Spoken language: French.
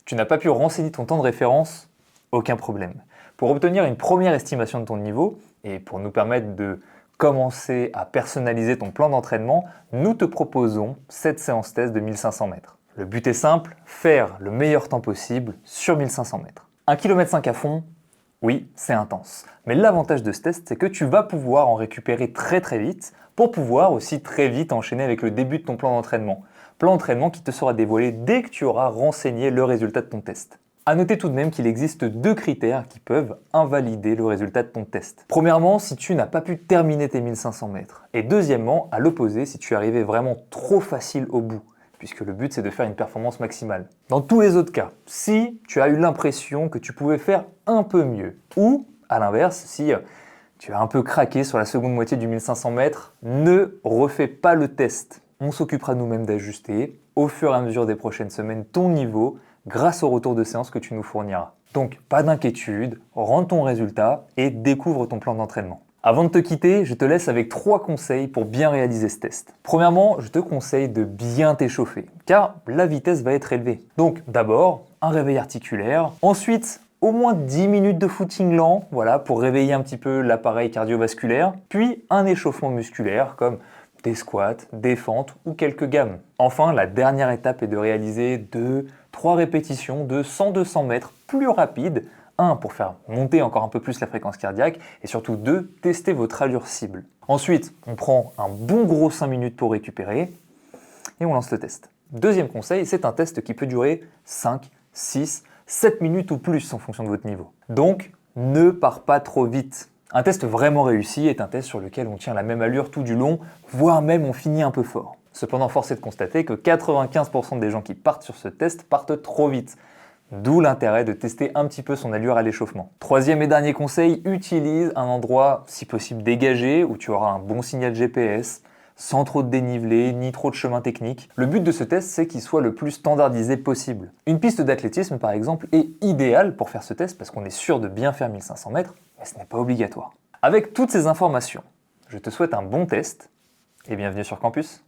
Tu n'as pas pu renseigner ton temps de référence? Aucun problème. Pour obtenir une première estimation de ton niveau et pour nous permettre de commencer à personnaliser ton plan d'entraînement, nous te proposons cette séance test de 1500 mètres. Le but est simple, faire le meilleur temps possible sur 1500 mètres. 1,5 km à fond, oui, c'est intense. Mais l'avantage de ce test, c'est que tu vas pouvoir en récupérer très vite pour pouvoir aussi très vite enchaîner avec le début de ton plan d'entraînement. Plan d'entraînement qui te sera dévoilé dès que tu auras renseigné le résultat de ton test. A noter tout de même qu'il existe 2 critères qui peuvent invalider le résultat de ton test. Premièrement, si tu n'as pas pu terminer tes 1500 mètres. Et deuxièmement, à l'opposé, si tu es arrivé vraiment trop facile au bout, puisque le but c'est de faire une performance maximale. Dans tous les autres cas, si tu as eu l'impression que tu pouvais faire un peu mieux, ou à l'inverse, si tu as un peu craqué sur la seconde moitié du 1500 mètres, ne refais pas le test. On s'occupera nous-mêmes d'ajuster au fur et à mesure des prochaines semaines ton niveau grâce au retour de séance que tu nous fourniras. Donc pas d'inquiétude, rentre ton résultat et découvre ton plan d'entraînement. Avant de te quitter, je te laisse avec 3 conseils pour bien réaliser ce test. Premièrement, je te conseille de bien t'échauffer, car la vitesse va être élevée. Donc d'abord, un réveil articulaire. Ensuite, au moins 10 minutes de footing lent, voilà, pour réveiller un petit peu l'appareil cardiovasculaire. Puis un échauffement musculaire, comme des squats, des fentes ou quelques gammes. Enfin, la dernière étape est de réaliser 2-3 répétitions de 100-200 mètres plus rapides. 1, pour faire monter encore un peu plus la fréquence cardiaque, et surtout 2, tester votre allure cible. Ensuite, on prend un bon gros 5 minutes pour récupérer, et on lance le test. Deuxième conseil, c'est un test qui peut durer 5, 6, 7 minutes ou plus en fonction de votre niveau. Donc, ne pars pas trop vite. Un test vraiment réussi est un test sur lequel on tient la même allure tout du long, voire même on finit un peu fort. Cependant, force est de constater que 95% des gens qui partent sur ce test partent trop vite. D'où l'intérêt de tester un petit peu son allure à l'échauffement. Troisième et dernier conseil, utilise un endroit si possible dégagé où tu auras un bon signal GPS, sans trop de dénivelé, ni trop de chemin technique. Le but de ce test, c'est qu'il soit le plus standardisé possible. Une piste d'athlétisme, par exemple, est idéale pour faire ce test parce qu'on est sûr de bien faire 1500 mètres, mais ce n'est pas obligatoire. Avec toutes ces informations, je te souhaite un bon test et bienvenue sur campus.